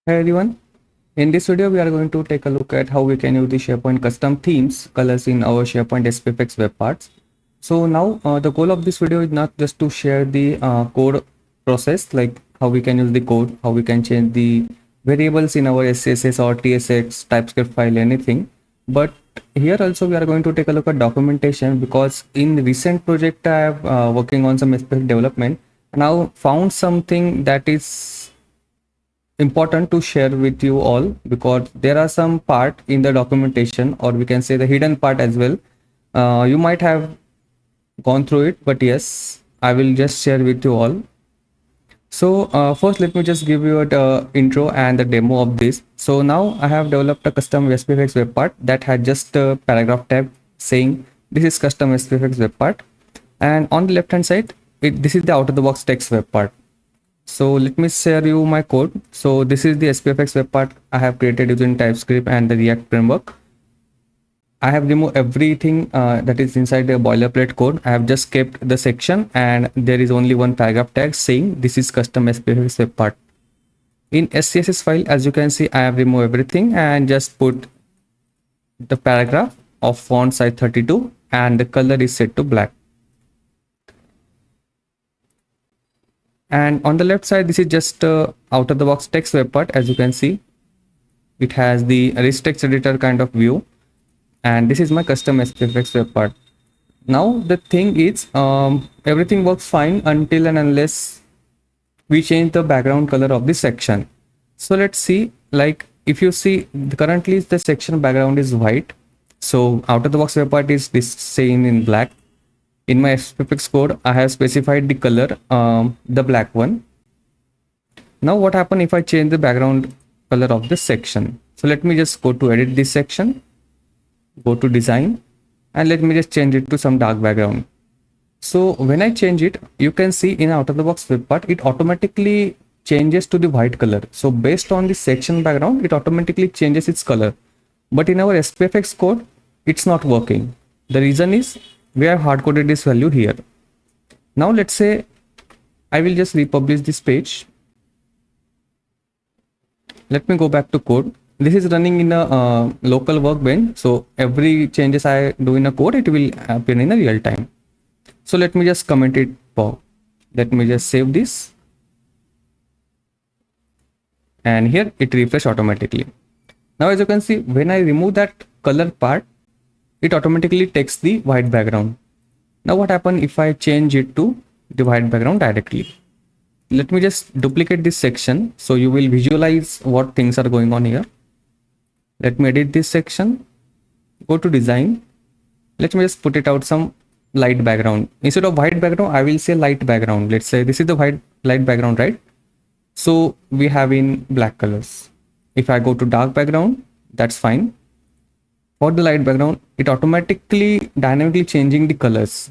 Hey everyone, in this video we are going to take a look at how we can use the SharePoint custom themes colors in our SharePoint SPFx web parts. So now the goal of this video is not just to share the code process, like how we can use the code, how we can change the variables in our SCSS or TSX, TypeScript file, anything. But here also we are going to take a look at documentation, because in recent project I have working on some SPFX development, now found something that is important to share with you all, because there are some part in the documentation, or we can say the hidden part as well. You might have gone through it, but yes, I will just share with you all. So first let me just give you a intro and the demo of this. So now I have developed a custom SPFX web part that had just a paragraph tab saying this is custom SPFX web part, and on the left hand side this is the out of the box text web part. So let me share you my code. So this is the SPFX web part I have created using TypeScript and the React framework. I have removed everything that is inside the boilerplate code. I have just kept the section, and there is only one paragraph tag saying this is custom SPFX web part. In SCSS file, as you can see, I have removed everything and just put the paragraph of font size 32, and the color is set to black. And on the left side, this is just out of the box text web part. As you can see, it has the rich text editor kind of view, and this is my custom SPFX web part. Now the thing is, everything works fine until and unless we change the background color of the section. So let's see, like if you see currently the section background is white, so out of the box web part is this seen in black. In my SPFX code, I have specified the color, the black one. Now what happen if I change the background color of this section? So let me just go to edit this section, go to design, and let me just change it to some dark background. So when I change it, you can see in out of the box web part, it automatically changes to the white color. So based on the section background, it automatically changes its color. But in our SPFX code, it's not working. The reason is we have hard coded this value here. Now let's say I will just republish this page. Let me go back to code. This is running in a local workbench, so every changes I do in a code, it will appear in a real time. So let me just comment it. Let me just save this, and here it refresh automatically. Now as you can see, when I remove that color part, it automatically takes the white background. Now what happens if I change it to the white background directly? Let me just duplicate this section so you will visualize what things are going on here. Let me edit this section, go to design. Let me just put it out some light background. Instead of white background, I will say light background. Let's say this is the light background, right? So we have in black colors. If I go to dark background, that's fine. For the light background, it automatically dynamically changing the colors.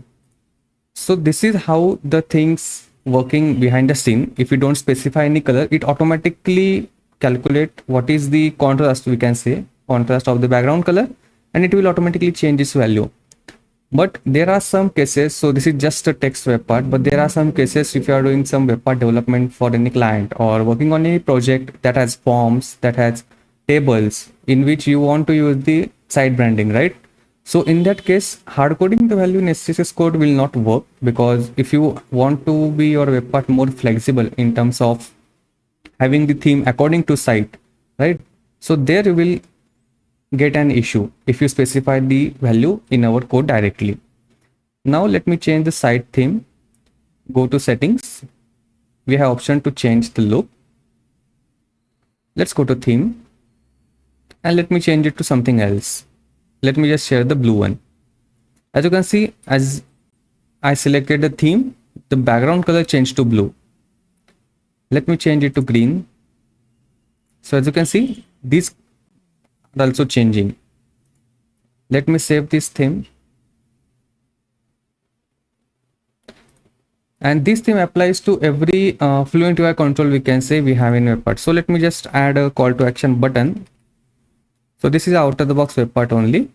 So this is how the things working behind the scene. If you don't specify any color, it automatically calculate what is the contrast, we can say contrast of the background color, and it will automatically change its value. But there are some cases, so this is just a text web part, but there are some cases if you are doing some web part development for any client or working on any project that has forms, that has tables, in which you want to use the site branding, right? So in that case, hard coding the value in SCSS code will not work, because if you want to be your web part more flexible in terms of having the theme according to site, right? So there you will get an issue if you specify the value in our code directly. Now let me change the site theme. Go to settings. We have option to change the look. Let's go to theme, and let me change it to something else. Let me just share the blue one. As you can see, as I selected the theme, the background color changed to blue. Let me change it to green. So as you can see, these are also changing. Let me save this theme. And this theme applies to every Fluent UI control, we can say, we have in web part. So let me just add a call to action button. So this is out of the box web part only.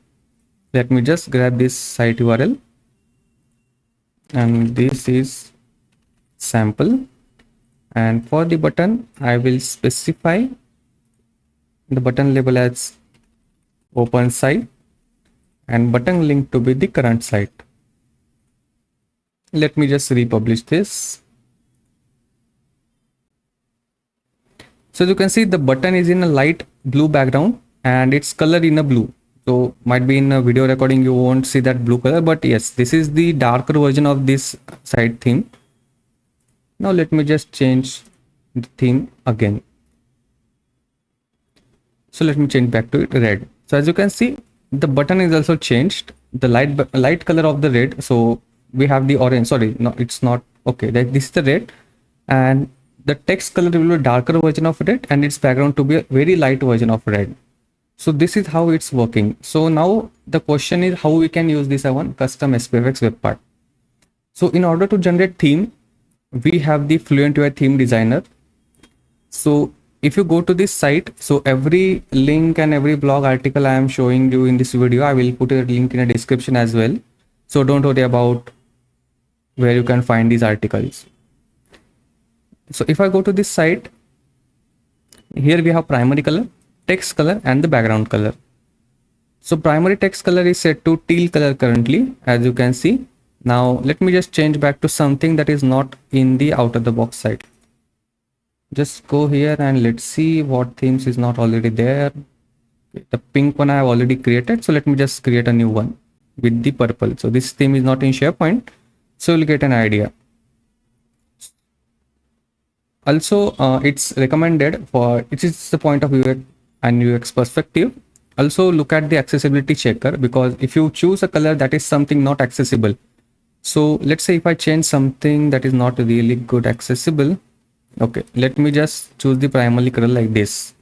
Let me just grab this site URL, and this is sample, and for the button I will specify the button label as open site and button link to be the current site. Let me just republish this. So you can see the button is in a light blue background and its color in a blue. So might be in a video recording you won't see that blue color, but yes, this is the darker version of this site theme. Now let me just change the theme again. So let me change back to it red. So as you can see, the button is also changed, the light color of the red. So we have the orange, sorry, no, it's not, okay, this is the red, and the text color will be a darker version of red and its background to be a very light version of red. So this is how it's working. So now the question is how we can use this one custom SPFx web part. So in order to generate theme, we have the Fluent UI theme designer. So if you go to this site, so every link and every blog article I am showing you in this video, I will put a link in a description as well. So don't worry about where you can find these articles. So if I go to this site, here we have primary color, text color and the background color. So primary text color is set to teal color currently, as you can see. Now let me just change back to something that is not in the out of the box site. Just go here and let's see what themes is not already there. The pink one I have already created. So let me just create a new one with the purple. So this theme is not in SharePoint. So you'll get an idea. Also, it's recommended for, it is the point of UX and UX perspective. Also look at the accessibility checker, because if you choose a color that is something not accessible. So let's say if I change something that is not really good accessible. Okay, let me just choose the primary color like this.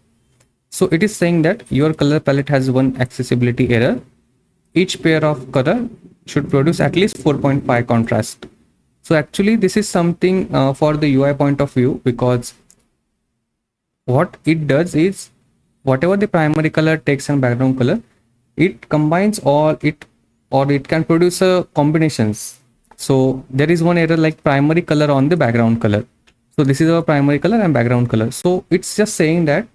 So it is saying that your color palette has one accessibility error. Each pair of color should produce at least 4.5 contrast. So actually this is something for the UI point of view, because what it does is whatever the primary color, text and background color, it combines all it, or it can produce combinations. So there is one error like primary color on the background color. So this is our primary color and background color. So it's just saying that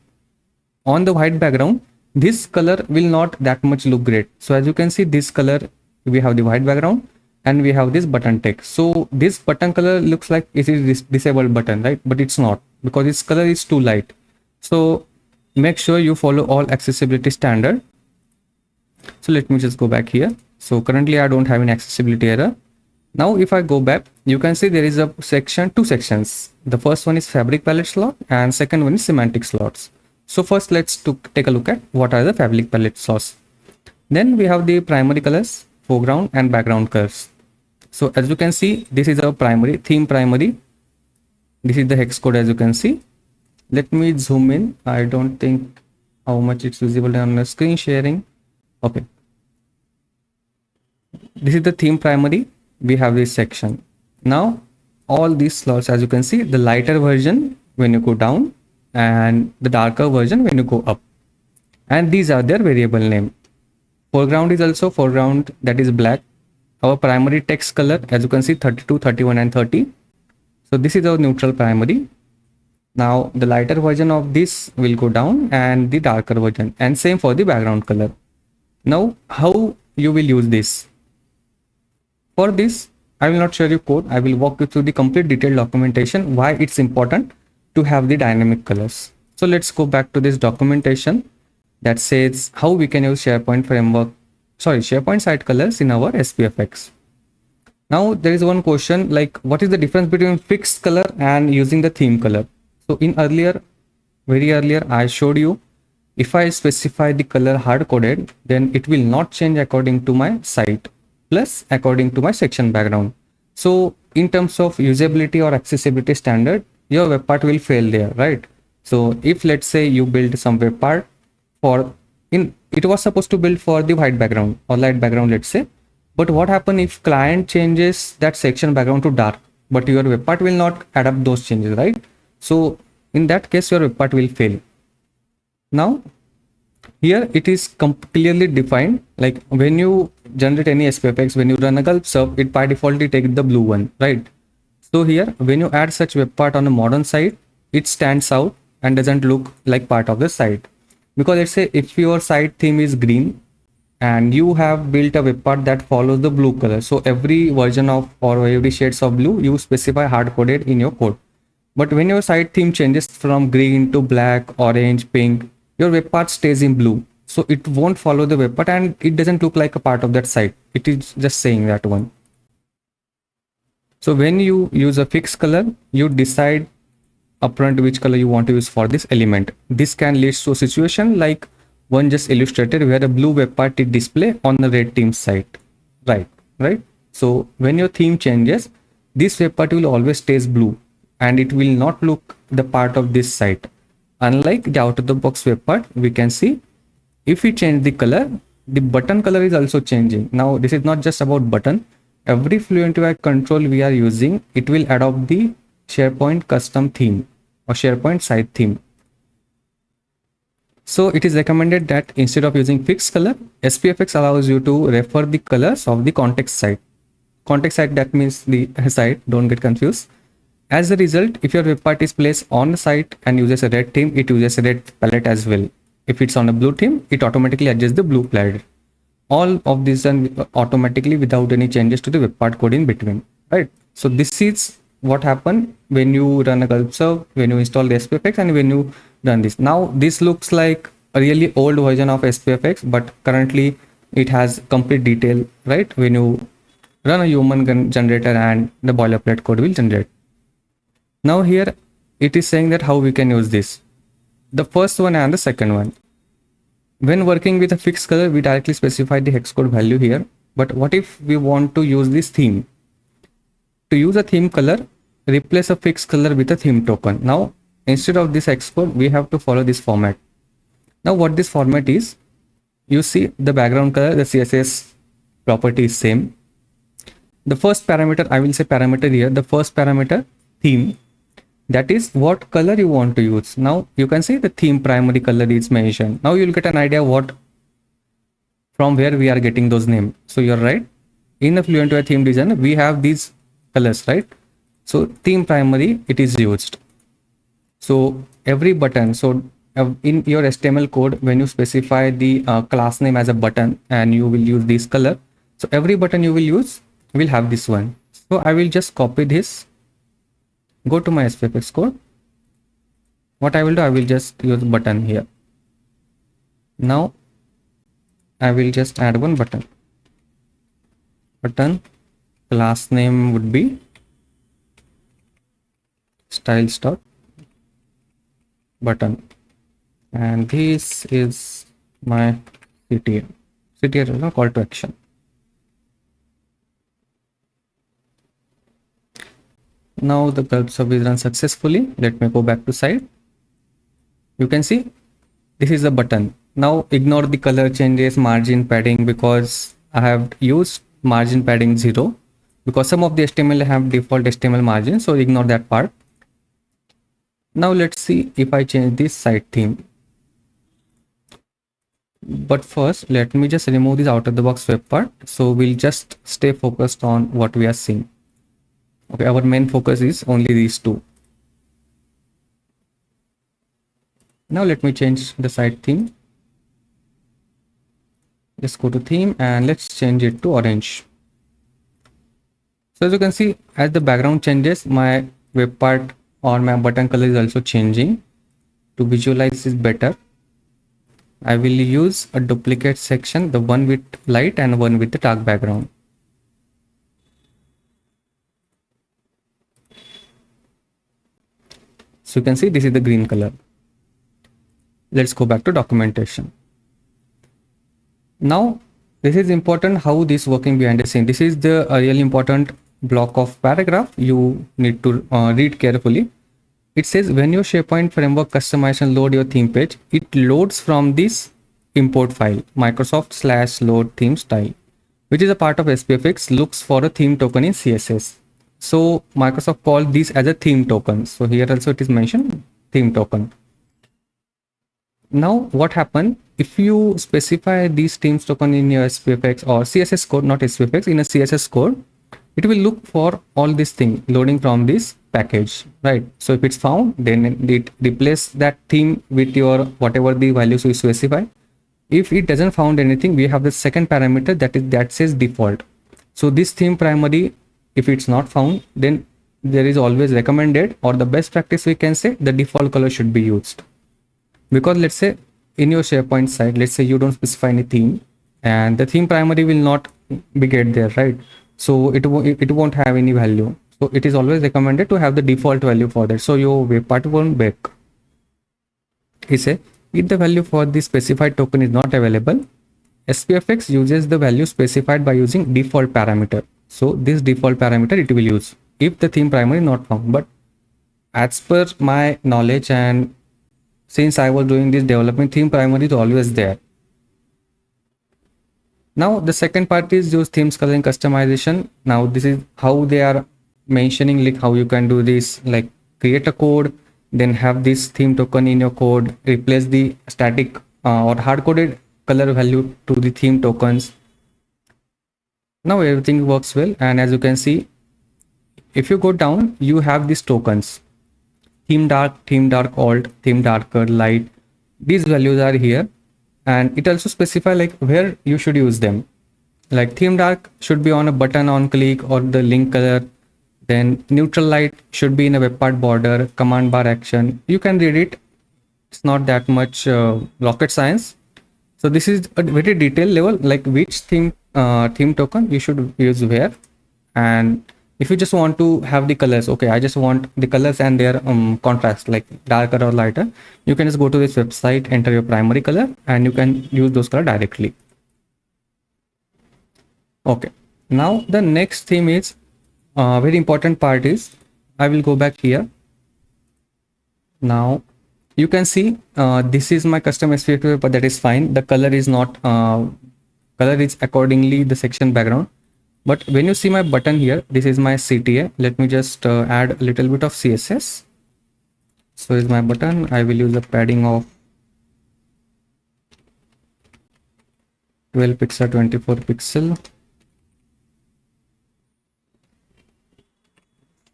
on the white background, this color will not that much look great. So as you can see, this color, we have the white background and we have this button text. So this button color looks like it is this disabled button, right? But it's not, because its color is too light. So make sure you follow all accessibility standard. So let me just go back here. So currently I don't have an accessibility error. Now if I go back, you can see there is a section, two sections. The first one is fabric palette slot and second one is semantic slots. So first let's take a look at what are the fabric palette slots. Then we have the primary colors, foreground and background colors. So as you can see, this is our primary theme primary. This is the hex code, as you can see. Let me zoom in. I don't think how much it's visible on the screen sharing. Okay. This is the theme primary. We have this section. Now all these slots, as you can see, the lighter version when you go down and the darker version when you go up, and these are their variable name. Foreground is also foreground, that is black. Our primary text color, as you can see, 32, 31 and 30. So this is our neutral primary. Now the lighter version of this will go down and the darker version, and same for the background color. Now how you will use this? For this, I will not show you code. I will walk you through the complete detailed documentation why it's important to have the dynamic colors. So let's go back to this documentation that says how we can use SharePoint framework, SharePoint site colors in our SPFx. Now there is one question like, what is the difference between fixed color and using the theme color? So in very earlier, I showed you if I specify the color hard coded, then it will not change according to my site, plus according to my section background. So in terms of usability or accessibility standard, your web part will fail there, right? So if let's say you build some web part it was supposed to build for the white background or light background, let's say, but what happens if client changes that section background to dark, but your web part will not adapt those changes, right? So in that case, your web part will fail. Now here it is clearly defined, like when you generate any SPFx, when you run a gulp sub, it by default takes the blue one, right? So here when you add such web part on a modern site, it stands out and doesn't look like part of the site. Because let's say if your site theme is green and you have built a web part that follows the blue color, so every version of or every shades of blue you specify hard coded in your code. But when your site theme changes from green to black, orange, pink, your web part stays in blue, so it won't follow the web part and it doesn't look like a part of that site. It is just saying that one. So when you use a fixed color, you decide upfront which color you want to use for this element. This can lead to a situation like one just illustrated, where a blue web part is display on the red theme site. Right. So when your theme changes, this web part will always stays blue and it will not look the part of this site. Unlike the out of the box web part, we can see if we change the color, the button color is also changing. Now this is not just about button. Every Fluent UI control we are using, it will adopt the SharePoint custom theme or SharePoint site theme. So it is recommended that instead of using fixed color, SPFx allows you to refer the colors of the context site. Context site, that means the site, don't get confused. As a result, if your web part is placed on the site and uses a red theme, it uses a red palette as well. If it's on a blue theme, it automatically adjusts the blue palette. All of this done automatically without any changes to the web part code in between, right? So this is what happened when you run a gulp serve, when you install the SPFx, and when you run this. Now this looks like a really old version of SPFx, but currently it has complete detail, right? When you run a human generator and the boilerplate code will generate. Now here it is saying that how we can use this. The first one and the second one. When working with a fixed color, we directly specify the hex code value here. But what if we want to use this theme? To use a theme color, replace a fixed color with a theme token. Now, instead of this hex code, we have to follow this format. Now, what this format is, you see the background color, the CSS property is same. The first parameter, I will say parameter here, the first parameter, theme, that is what color you want to use. Now you can see the theme primary color is mentioned. Now you'll get an idea what from where we are getting those names. So you're right, in the Fluent UI theme designer we have these colors, right? So theme primary, it is used. So every button, so in your HTML code, when you specify the class name as a button and you will use this color, so every button you will use will have this one. So I will just copy this, go to my SPFx code. What I will do, I will just use button here. Now I will just add one button. Button class name would be styles dot button, and this is my CTL. CTL is a call to action. Now the gulp serve is run successfully. Let me go back to site. You can see this is a button. Now ignore the color changes, margin padding, because I have used margin padding 0 because some of the HTML have default HTML margin, so ignore that part. Now let's see if I change this site theme. But first let me just remove this out of the box web part, so we'll just stay focused on what we are seeing. Okay, our main focus is only these two. Now let me change the site theme. Let's go to theme and let's change it to orange. So as you can see, as the background changes, my web part or my button color is also changing. To visualize this better, I will use a duplicate section, the one with light and one with the dark background. So you can see this is the green color. Let's go back to documentation. Now this is important how this working behind the scene. This is the really important block of paragraph you need to read carefully. It says when your SharePoint Framework customization load your theme page, it loads from this import file Microsoft/load theme style, which is a part of SPFx, looks for a theme token in CSS. So Microsoft called this as a theme token. So here also it is mentioned theme token. Now what happened if you specify these themes token in your SPFx or CSS code, not SPFx, in a CSS code, it will look for all this thing loading from this package, right? So if it's found, then it replace that theme with your whatever the values we specify. If it doesn't found anything, we have the second parameter that says default. So this theme primary, if it's not found, then there is always recommended, or the best practice we can say, the default color should be used. Because let's say in your SharePoint site, let's say you don't specify any theme, and the theme primary will not be get there, right? So it won't have any value. So it is always recommended to have the default value for that, so your web part won't break. He say if the value for the specified token is not available, SPFx uses the value specified by using default parameter. So this default parameter it will use if the theme primary is not found. But as per my knowledge, and since I was doing this development, theme primary is always there. Now the second part is use themes coloring customization. Now this is how they are mentioning, like how you can do this, like create a code, then have this theme token in your code, replace the static or hard-coded color value to the theme tokens. Now everything works well, and as you can see, if you go down, you have these tokens: theme dark alt, theme darker, light. These values are here, and it also specify like where you should use them. Like theme dark should be on a button on click or the link color. Then neutral light should be in a web part border, command bar action. You can read it. It's not that much rocket science. So this is a very detailed level, like which theme token you should use where. And if you just want to have the colors, okay, I just want the colors and their contrast, like darker or lighter, you can just go to this website, enter your primary color, and you can use those color directly. Okay, now the next theme is very important part is, I will go back here. Now you can see this is my custom SPFx, but that is fine. The color is not color is accordingly the section background. But when you see my button here, this is my CTA. Let me just add a little bit of CSS. So is my button. I will use a padding of 12 pixel, 24 pixel.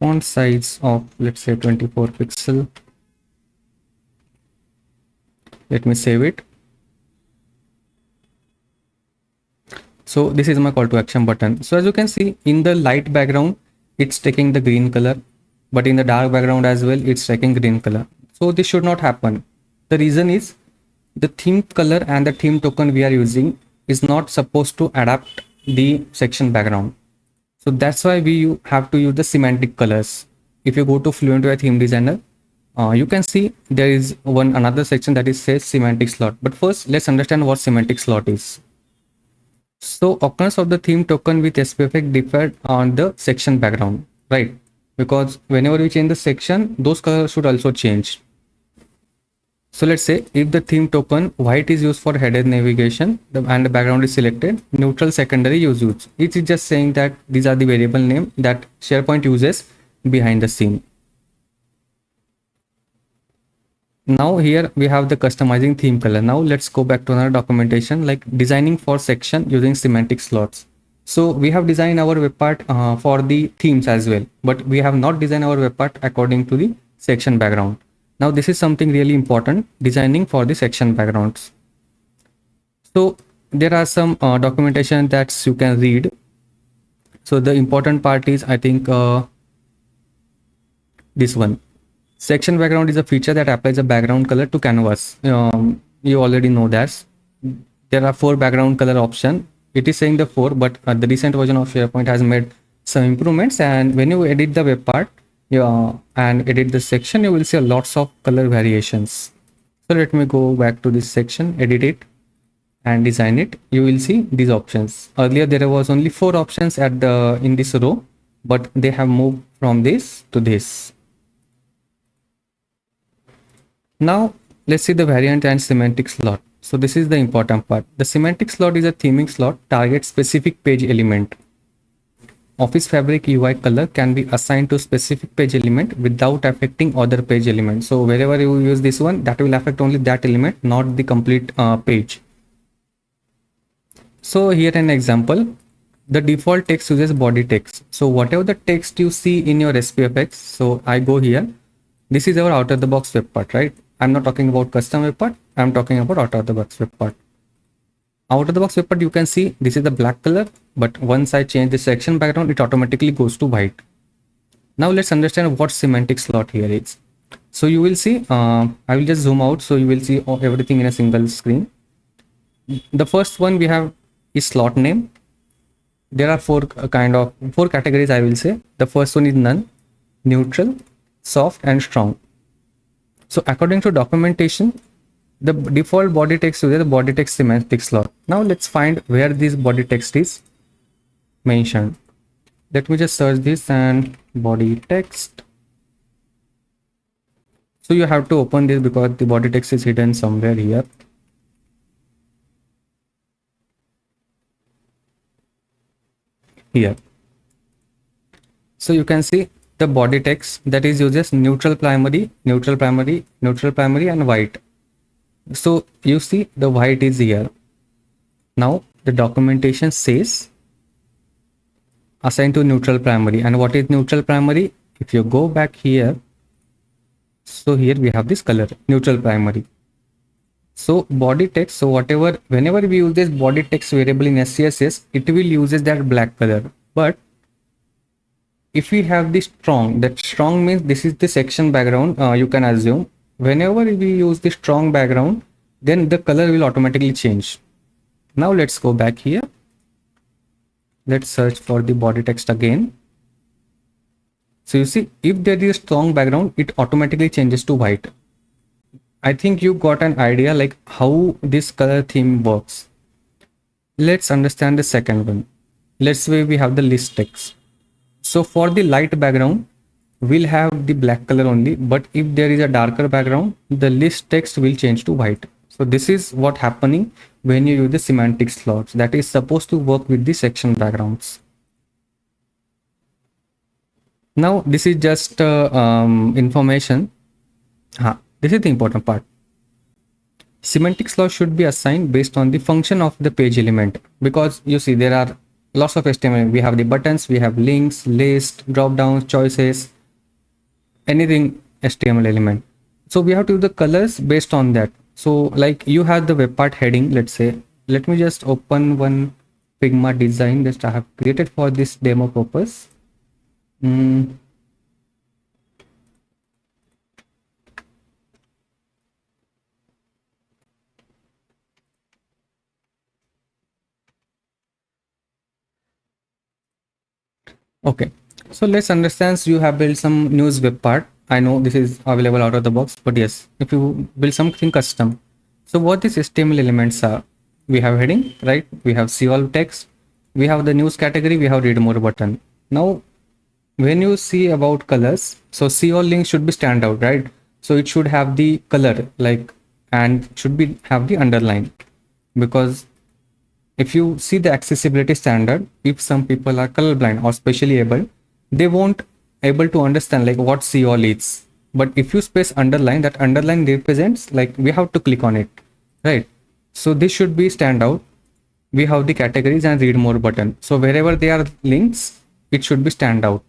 Font size of, let's say, 24 pixel. Let me save it. So this is my call to action button. So as you can see, in the light background, it's taking the green color, but in the dark background as well, it's taking green color. So this should not happen. The reason is the theme color and the theme token we are using is not supposed to adapt the section background. So that's why we have to use the semantic colors. If you go to Fluent UI Theme Designer, you can see there is another section that is says semantic slot. But first, let's understand what semantic slot is. So occurrence of the theme token with SPFx differ on the section background, right? Because whenever we change the section, those colors should also change. So let's say if the theme token white is used for header navigation and the background is selected, neutral secondary is used. It is just saying that these are the variable name that SharePoint uses behind the scene. Now here we have the customizing theme color. Now let's go back to another documentation, like designing for section using semantic slots. So we have designed our web part for the themes as well, but we have not designed our web part according to the section background. Now this is something really important, designing for the section backgrounds. So there are some documentation that you can read. So the important part is, I think, this one. Section background is a feature that applies a background color to canvas. You already know that. There are 4 background color options. It is saying the 4, but the recent version of SharePoint has made some improvements. And when you edit the web part and edit the section, you will see lots of color variations. So let me go back to this section, edit it and design it. You will see these options. Earlier there was only 4 options at the in this row, but they have moved from this to this. Now let's see the variant and semantic slot. So this is the important part. The semantic slot is a theming slot, targets specific page element. Office Fabric UI color can be assigned to specific page element without affecting other page elements. So wherever you use this one, that will affect only that element, not the complete page. So here an example. the default text uses body text. So whatever the text you see in your SPFx, so I go here, this is our out of the box web part, right? I'm not talking about custom web part, I'm talking about out of the box web part. Out of the box web part, you can see this is the black color, but once I change the section background, it automatically goes to white. Now let's understand what semantic slot here is. So you will see, I will just zoom out so you will see everything in a single screen. The first one we have is slot name. There are four categories, I will say. The first one is none, neutral, soft, and strong. So according to documentation, the default body text uses the body text semantic slot. Now let's find where this body text is mentioned. Let me just search this and body text. So you have to open this because the body text is hidden somewhere here. Here. So you can see the body text that is uses neutral primary, neutral primary, neutral primary, and white. So you see the white is here. Now the documentation says assigned to neutral primary. And what is neutral primary? If you go back here, so here we have this color, neutral primary. So body text, so whenever we use this body text variable in SCSS, it will uses that black color. But if we have this strong, that strong means this is the section background, you can assume. Whenever we use the strong background, then the color will automatically change. Now let's go back here. Let's search for the body text again. So you see, if there is a strong background, it automatically changes to white. I think you got an idea like how this color theme works. Let's understand the second one. Let's say we have the list text. So for the light background, we'll have the black color only, but if there is a darker background, the list text will change to white. So this is what happening when you use the semantic slots that is supposed to work with the section backgrounds. Now this is just information. This is the important part. Semantic slot should be assigned based on the function of the page element, because you see there are lots of HTML. We have the buttons, we have links, list, drop downs, choices, anything HTML element. So we have to do the colors based on that. So like you have the web part heading, let's say, let me just open one Figma design that I have created for this demo purpose. Okay, so let's understand. You have built some news web part. I know this is available out of the box, but yes, if you build something custom. So what these HTML elements are, we have heading, right? We have see all text, we have the news category, we have read more button. Now, when you see about colors, so see all links should be stand out, right? So it should have the color like, and should be have the underline, because if you see the accessibility standard, if some people are colorblind or specially able, they won't able to understand like what see all is. But if you space underline, that underline represents like we have to click on it, right? So this should be stand out. We have the categories and read more button. So wherever there are links, it should be stand out,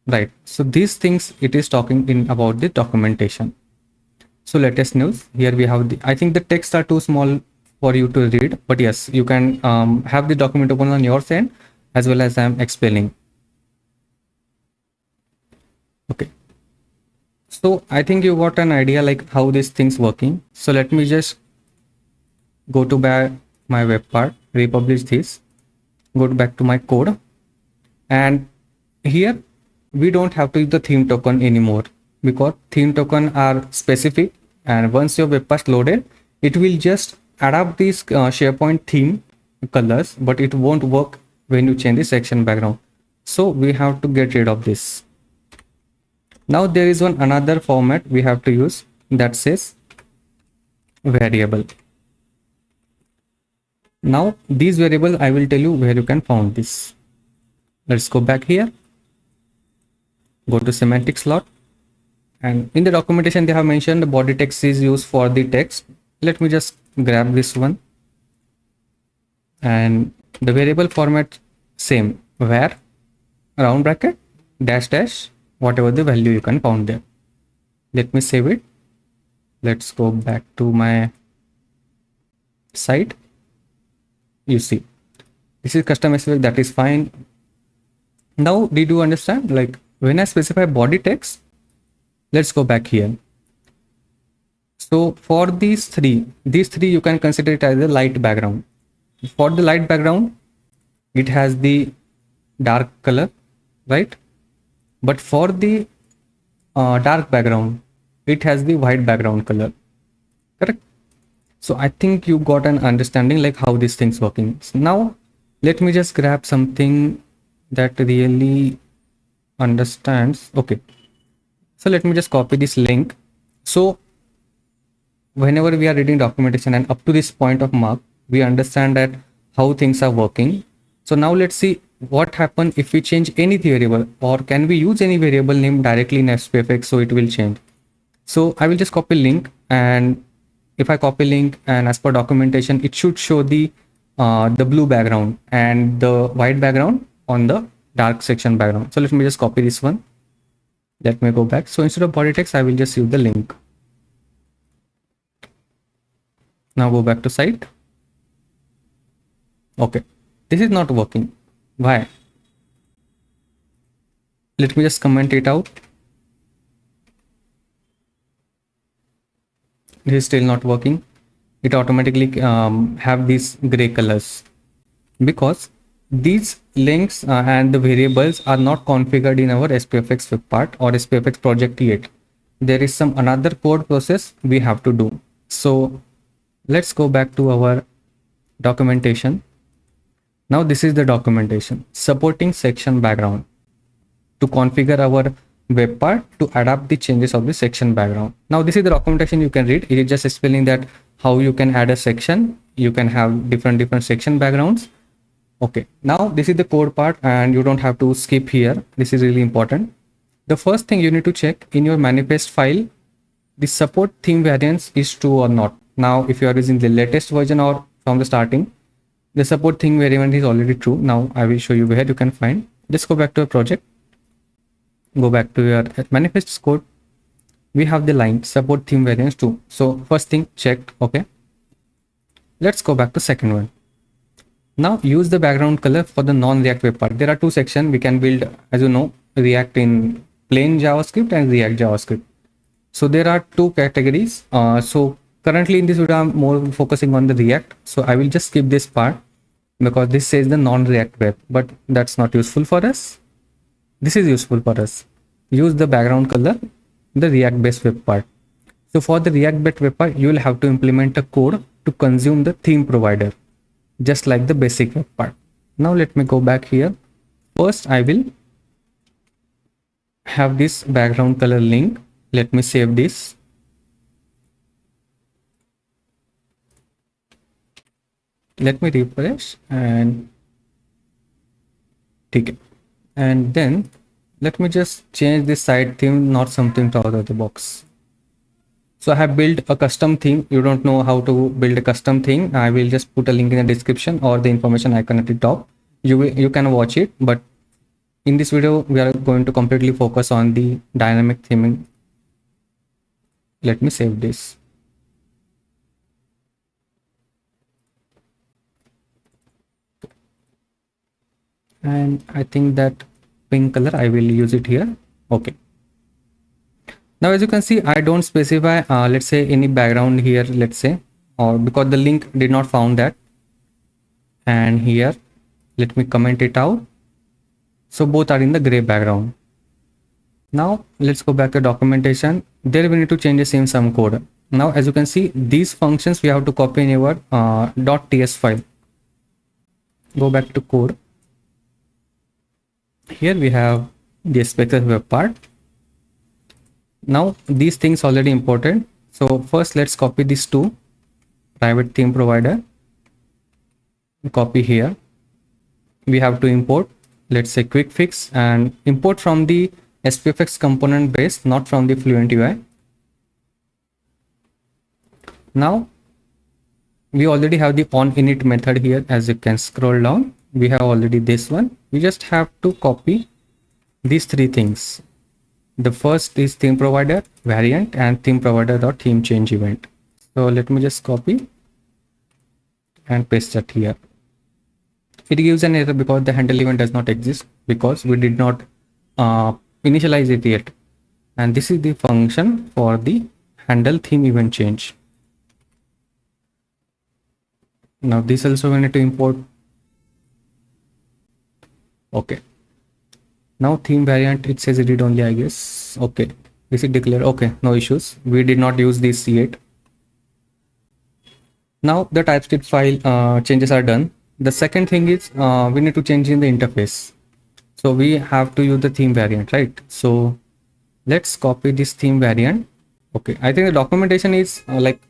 right? So these things it is talking in about the documentation. So latest news, here we have the, I think the texts are too small for you to read, but yes, you can have the document open on your end as well as I'm explaining. Okay, so I think you got an idea like how this thing's working. So let me just go to my web part, republish this, go back to my code, and here we don't have to use the theme token anymore, because theme token are specific, and once your web part loaded, it will just adapt these SharePoint theme colors, but it won't work when you change the section background. So we have to get rid of this. Now there is another format we have to use that says variable. Now these variables I will tell you where you can find this. Let's go back here, go to semantic slot, and in the documentation they have mentioned the body text is used for the text. Let me just grab this one, and the variable format same, where round bracket dash dash whatever the value you can count there. Let me save it. Let's go back to my site. You see, this is custom SPFx, that is fine. Now, did you understand? Like when I specify body text, let's go back here. So for these three you can consider it as a light background. For the light background, it has the dark color, right? But for the dark background, it has the white background color, correct? So I think you got an understanding like how this thing's working. So now let me just grab something that really understands. Okay, so let me just copy this link. So whenever we are reading documentation and up to this point of mark, we understand that how things are working. So now let's see what happens if we change any variable, or can we use any variable name directly in SPFx so it will change. So I will just copy link, and if I copy link, and as per documentation, it should show the blue background and the white background on the dark section background. So let me just copy this one. Let me go back. So instead of body text, I will just use the link. Now go back to site. Okay, this is not working. Why? Let me just comment it out. This is still not working. It automatically have these gray colors because these links and the variables are not configured in our SPFx web part or SPFx project yet. There is some another code process we have to do. So let's go back to our documentation. Now this is the documentation supporting section background to configure our web part to adapt the changes of the section background. Now this is the documentation you can read. It is just explaining that how you can add a section. You can have different section backgrounds. Okay, now this is the code part and you don't have to skip here. This is really important. The first thing you need to check in your manifest file, the support theme variants is true or not. Now if you are using the latest version or from the starting, the support theme variant is already true. Now I will show you where you can find. Just go back to a project. Go back to your manifest code. We have the line support theme variants too. So first thing checked. Okay, let's go back to second one. Now use the background color for the non-React web part. There are two sections we can build, as you know, React in plain JavaScript and React JavaScript. So there are two categories. So currently in this video I'm more focusing on the React, so I will just skip this part because this says the non-React web, but that's not useful for us. This is useful for us. Use the background color, the React based web part. So for the React based web part, you will have to implement a code to consume the theme provider, just like the basic web part. Now let me go back here. First I will have this background color link. Let me save this. Let me refresh and take it. And then let me just change this site theme, not something out of the box. So I have built a custom theme. You don't know how to build a custom theme, I will just put a link in the description or the information icon at the top. You can watch it, but in this video we are going to completely focus on the dynamic theming. Let me save this. And I think that pink color, I will use it here. Okay, now as you can see, I don't specify let's say any background here, let's say, or because the link did not found that. And here let me comment it out. So both are in the gray background. Now let's go back to documentation. There we need to change the same some code. Now as you can see, these functions we have to copy in our .ts file. Go back to code. Here we have the SPFx web part. Now these things already important. So first let's copy these two private theme provider. Copy here. We have to import, let's say quick fix, and import from the SPFx component base, not from the Fluent UI. Now we already have the onInit method here. As you can scroll down, we have already this one. We just have to copy these three things. The first is theme provider variant and theme provider dot theme change event. So let me just copy and paste that here. It gives an error because the handle event does not exist because we did not initialize it yet. And this is the function for the handle theme event change. Now this also we need to import. Okay. Now theme variant, it says read only, I guess. Okay. This is declared. Okay, no issues. We did not use this yet. Now the TypeScript file changes are done. The second thing is we need to change in the interface. So we have to use the theme variant, right? So let's copy this theme variant. Okay, I think the documentation is like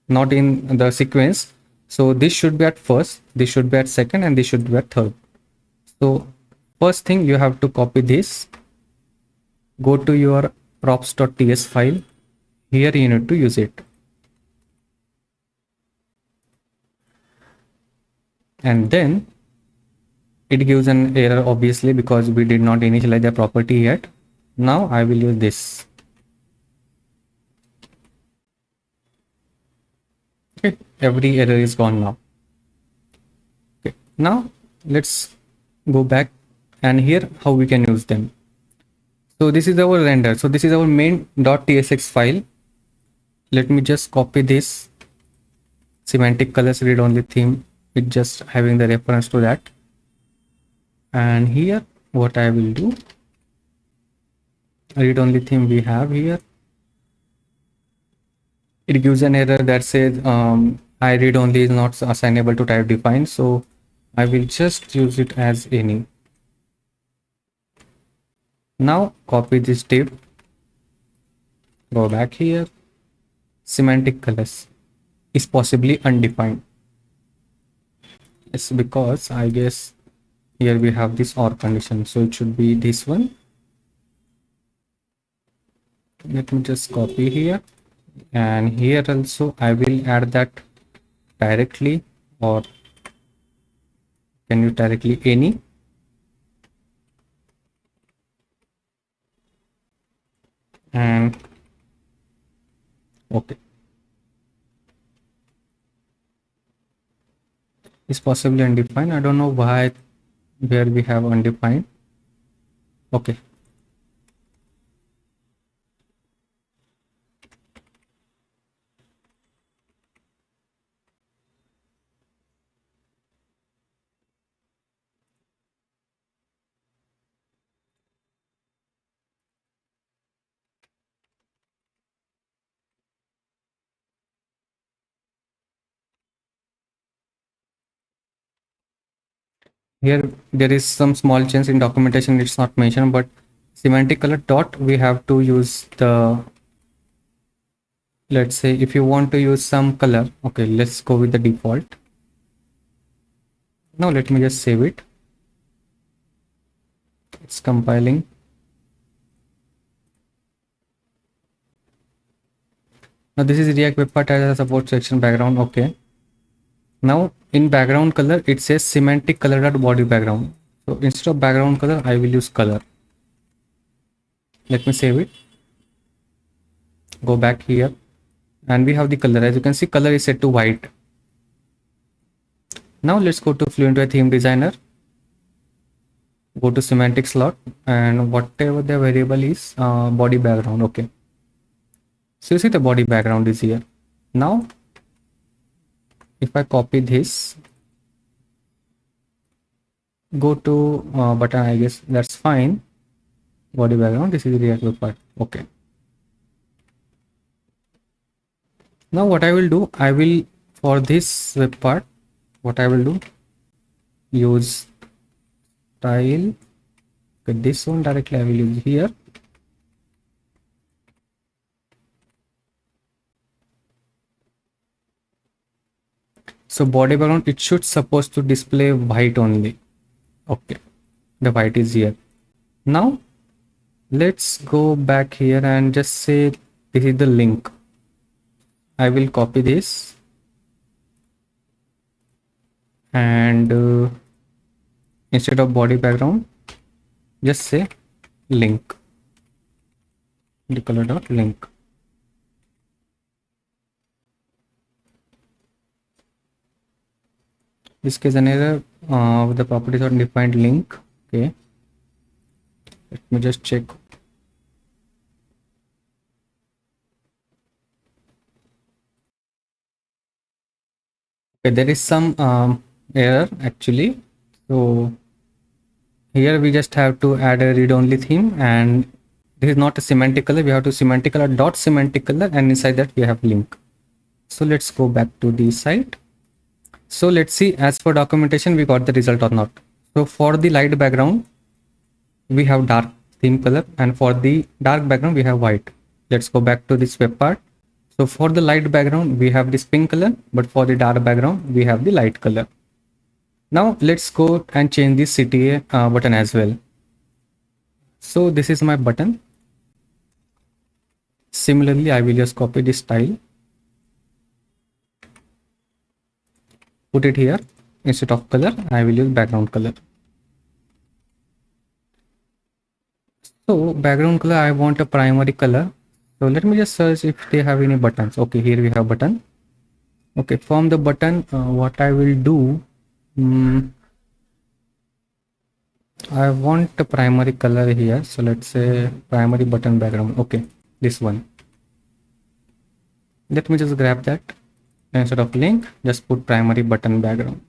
not in the sequence. So this should be at first, this should be at second, and this should be at third. So first thing, you have to copy this, go to your props.ts file. Here you need to use it. And then it gives an error obviously because we did not initialize the property yet. Now I will use this. Okay, every error is gone now. Okay, now let's go back and here how we can use them. So this is our render. So this is our main.tsx file. Let me just copy this semantic colors read only theme. It's just having the reference to that. And here what I will do, read only theme we have here. It gives an error that says I read only is not assignable to type define. So I will just use it as any. Now copy this div, go back here, semantic colors is possibly undefined. It's because I guess here we have this or condition, so it should be this one. Let me just copy here, and here also I will add that directly, or can you directly any. And okay, it's possibly undefined. I don't know why where we have undefined. Okay, here there is some small change in documentation, it's not mentioned, but semantic color dot we have to use the, let's say if you want to use some color, okay, let's go with the default. Now let me just save it. It's compiling. Now this is React web part as a support section background. Okay, now in background color it says semantic color dot body background. So instead of background color I will use color. Let me save it, go back here, and we have the color. As you can see, color is set to white. Now let's go to Fluent Theme Designer, go to semantic slot, and whatever the variable is, body background. Okay, so you see the body background is here. Now if I copy this, go to button, I guess that's fine. Body background, this is the React web part. Okay, now what I will do, I will, for this web part, what I will do, use style. Okay, this one directly I will use here. So body background, it should supposed to display white only. Okay, the white is here. Now let's go back here and just say this is the link. I will copy this and instead of body background, just say link, the color dot link. This case an error with the properties are defined link. Okay, let me just check. Okay, there is some error actually. So here we just have to add a read-only theme, and this is not a semantic color. We have to semantic color dot semantic color, and inside that we have link. So let's go back to the site. So let's see, as for documentation, we got the result or not. So for the light background, we have dark theme color, and for the dark background, we have white. Let's go back to this web part. So for the light background, we have this pink color, but for the dark background, we have the light color. Now let's go and change the CTA button as well. So this is my button. Similarly, I will just copy this style, put it here. Instead of color, I will use background color. So background color, I want a primary color. So let me just search if they have any buttons. Okay, here we have button. Okay, from the button, what I will do, I want a primary color here. So let's say primary button background. Okay, this one. Let me just grab that. Instead of link, just put primary button background.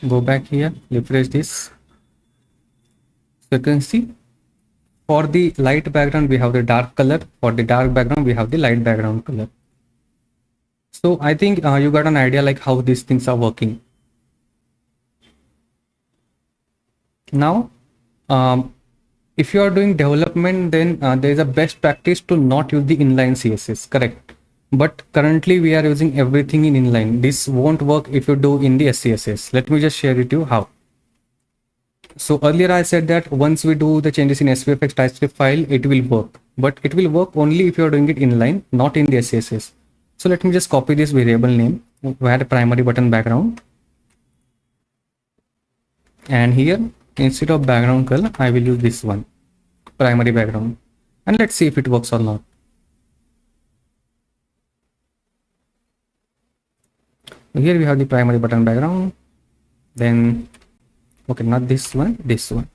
Go back here, refresh this. So you can see, for the light background, we have the dark color. For the dark background, we have the light background color. So I think you got an idea like how these things are working. Now, if you are doing development, then there is a best practice to not use the inline CSS, correct? But currently we are using everything in inline. This won't work if you do in the SCSS. Let me just share it to you how. So earlier I said that once we do the changes in SPFx TypeScript file, it will work. But it will work only if you are doing it inline, not in the SCSS. So let me just copy this variable name, where primary button background. And here, instead of background color, I will use this one, primary background. And let's see if it works or not. Here we have the primary button background. Then, okay, not this one, this one.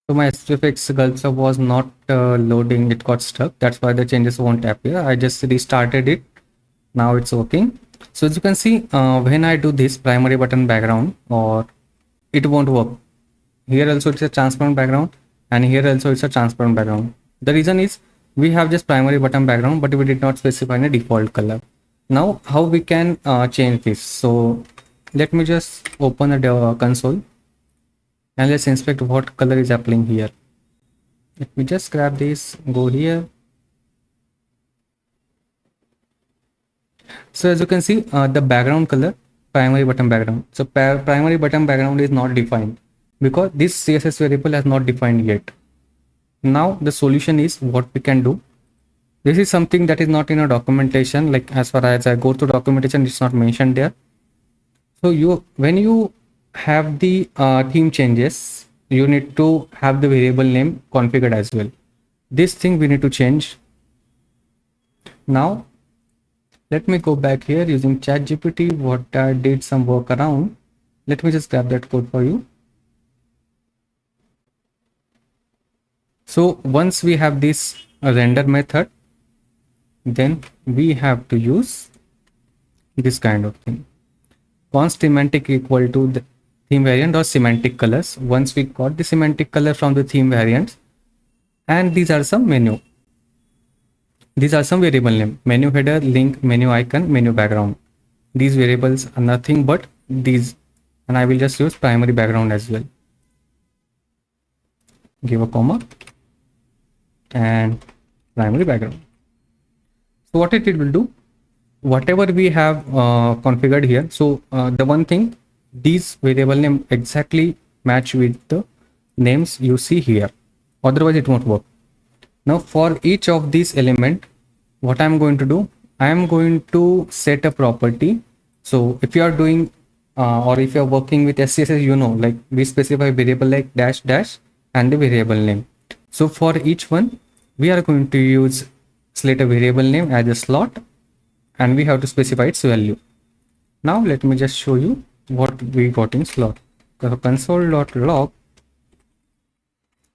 So my SPFx Gulp was not loading, it got stuck. That's why the changes won't appear. I just restarted it. Now it's working. So as you can see, when I do this primary button background, or it won't work. Here also it's a transparent background, and here also it's a transparent background. The reason is we have just primary button background, but we did not specify a default color. Now how we can change this? So let me just open the console, and let's inspect what color is applying here. Let me just grab this, go here. So as you can see, the background color, primary button background. So primary button background is not defined because this CSS variable has not defined yet. Now the solution is what we can do. This is something that is not in a documentation. Like as far as I go to documentation, it's not mentioned there. So when you have the theme changes, you need to have the variable name configured as well. This thing we need to change. Now let me go back here using ChatGPT. What I did some work around. Let me just grab that code for you. So once we have this render method, then we have to use this kind of thing. Const semantic equal to the theme variant or semantic colors. Once we got the semantic color from the theme variants, and these are some menu. These are some variable name: menu header, link, menu icon, menu background. These variables are nothing but these, and I will just use primary background as well. Give a comma and primary background. So what it will do, whatever we have configured here. So the one thing, these variable name exactly match with the names you see here, otherwise it won't work. Now for each of these element, what I'm going to do, I am going to set a property. So if you are doing or if you are working with SCSS, you know, like we specify variable like dash dash and the variable name. So for each one, we are going to use select a variable name as a slot, and we have to specify its value. Now let me just show you what we got in slot. So console.log,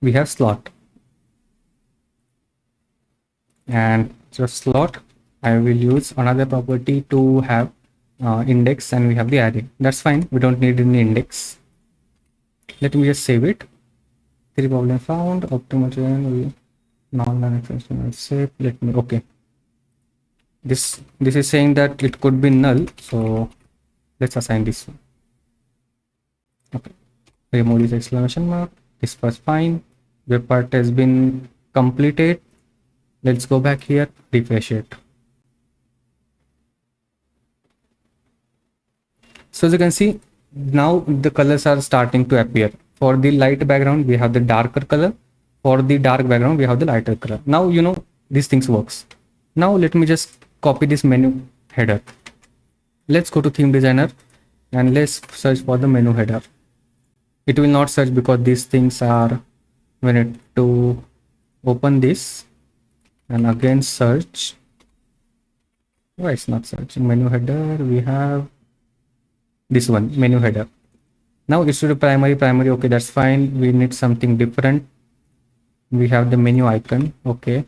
we have slot, and just slot, I will use another property to have index, and we have the array. That's fine, we don't need any index. Let me just save it. Three problem found, optimal non-exceptional save. Let me, okay, this is saying that it could be null, so let's assign this one. Okay, remove this exclamation mark. This was fine. Web part has been completed. Let's go back here, refresh it. So as you can see, now the colors are starting to appear. For the light background, we have the darker color. For the dark background, we have the lighter color. Now you know these things works. Now let me just copy this menu header. Let's go to theme designer and let's search for the menu header. It will not search because these things are, we need to open this and again search. Why it's not searching? Menu header, we have this one, menu header. Now it's to the primary. Okay, that's fine. We need something different. We have the menu icon. Okay.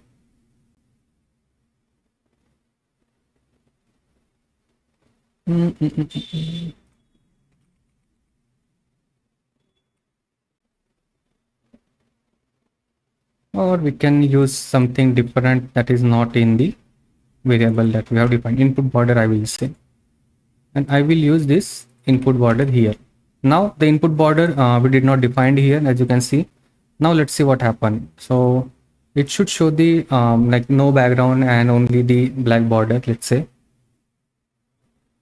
Or we can use something different that is not in the variable that we have defined. Input border, I will say, and I will use this input border here. Now the input border we did not define here, as you can see. Now let's see what happened. So it should show the like no background and only the black border. Let's say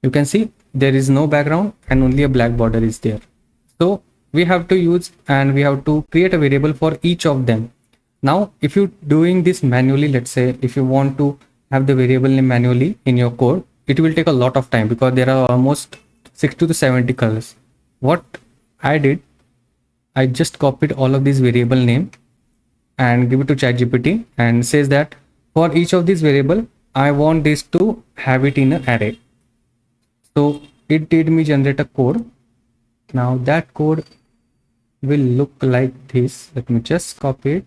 you can see there is no background and only a black border is there. So we have to use and we have to create a variable for each of them. Now if you doing this manually, let's say if you want to have the variable name manually in your code, it will take a lot of time because there are almost 60 to 70 colors. What I did, I just copied all of these variable name and give it to ChatGPT and says that for each of these variable, I want this to have it in an array. So it did me generate a code. Now that code will look like this. Let me just copy it.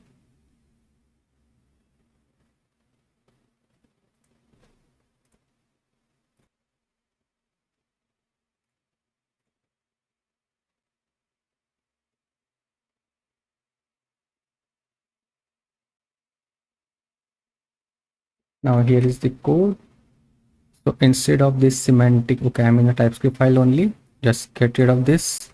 Now here is the code. So instead of this semantic, okay, I'm in a TypeScript file only. Just get rid of this.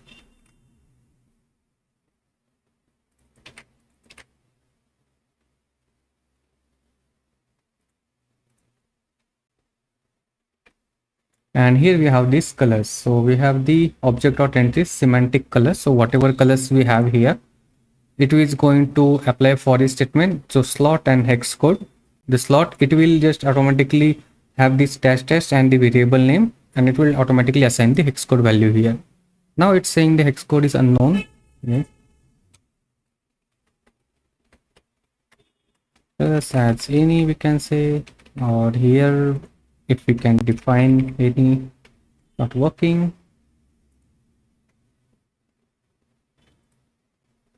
And here we have these colors. So we have the object.entry semantic colors. So whatever colors we have here, it is going to apply for each statement. So slot and hex code. The slot, it will just automatically have this dash dash and the variable name, and it will automatically assign the hex code value here. Now it's saying the hex code is unknown. Okay. Adds any, we can say, or here if we can define any, not working.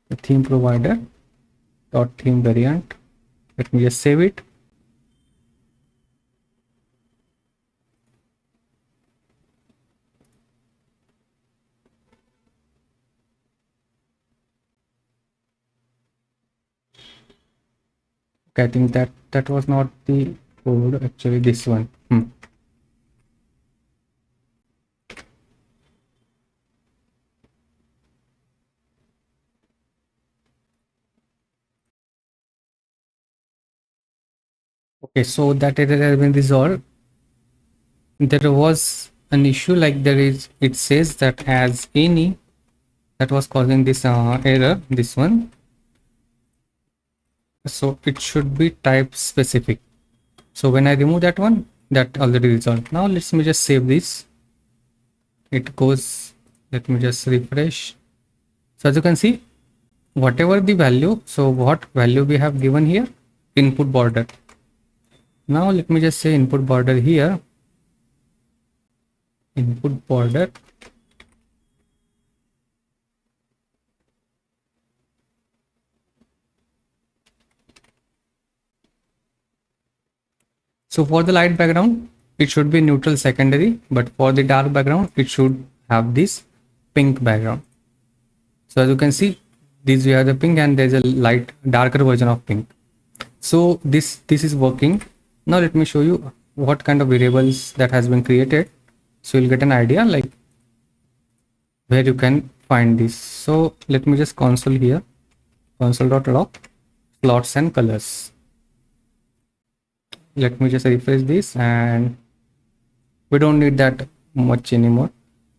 The theme provider dot theme variant. Let me just save it. Okay, I think that was not the code, actually this one. Okay, so that error has been resolved. There was an issue like there is, it says that as any, that was causing this error, this one. So it should be type specific. So when I remove that one, that already resolved. Now let me just save this. It goes, let me just refresh. So as you can see, whatever the value, so what value we have given here, input border. Now let me just say input border here, input border. So for the light background, it should be neutral secondary, but for the dark background, it should have this pink background. So as you can see, these we have the pink and there's a light darker version of pink. So this is working. Now let me show you what kind of variables that has been created. So you'll get an idea like where you can find this. So let me just console here, console.log slots and colors. Let me just refresh this, and we don't need that much anymore.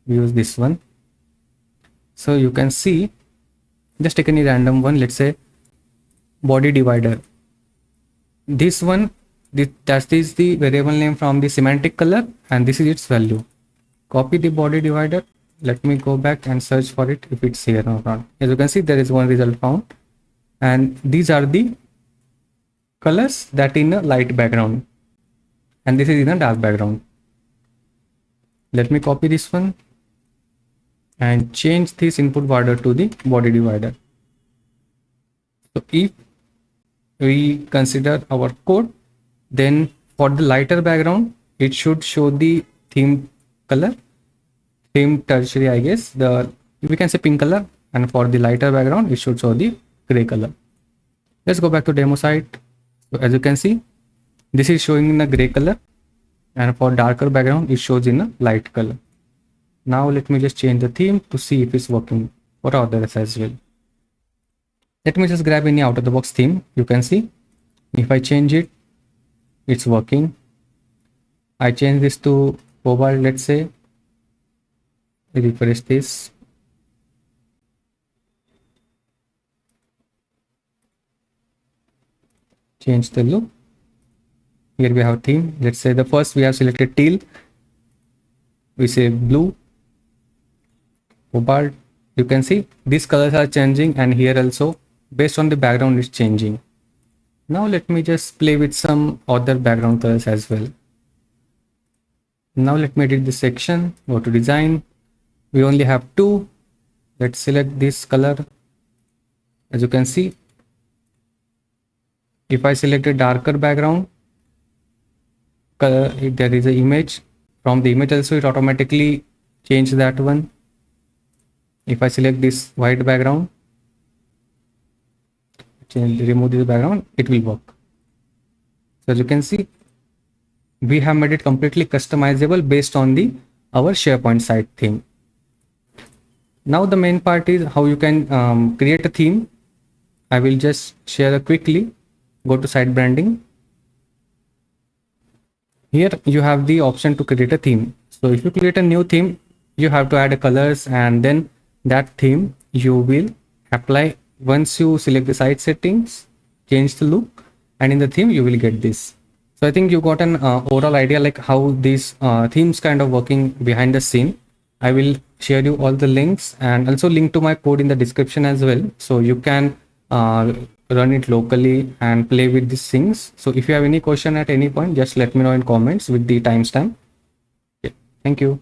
We use this one. So you can see, just take any random one, let's say body divider. This one, that is the variable name from the semantic color, and this is its value. Copy the body divider. Let me go back and search for it if it's here or not. As you can see, there is one result found, and these are the colors that in a light background, and this is in a dark background. Let me copy this one and change this input border to the body divider. So if we consider our code, then for the lighter background, it should show the theme color, theme tertiary, I guess, we can say pink color, and for the lighter background, it should show the gray color. Let's go back to demo site. So as you can see, this is showing in a gray color, and for darker background, it shows in a light color. Now let me just change the theme to see if it's working for others as well. Let me just grab any out of the box theme. You can see if I change it, it's working. I change this to cobalt, let's say, refresh this. Change the look. Here we have theme. Let's say the first we have selected teal. We say blue, cobalt. You can see these colors are changing, and here also based on the background is changing. Now let me just play with some other background colors as well. Now let me edit this section. Go to design. We only have two. Let's select this color. As you can see, if I select a darker background color, there is an image. From the image also, it automatically changes that one. If I select this white background, remove this background, it will work. So as you can see, we have made it completely customizable based on our SharePoint site theme. Now the main part is how you can create a theme. I will just share quickly. Go to site branding. Here you have the option to create a theme. So if you create a new theme, you have to add colors, and then that theme you will apply. Once you select the site settings, change the look, and in the theme you will get this. So I think you got an overall idea like how these themes kind of working behind the scene. I will share you all the links, and also link to my code in the description as well, so you can run it locally and play with these things. So if you have any question at any point, just let me know in comments with the timestamp. Yeah, thank you.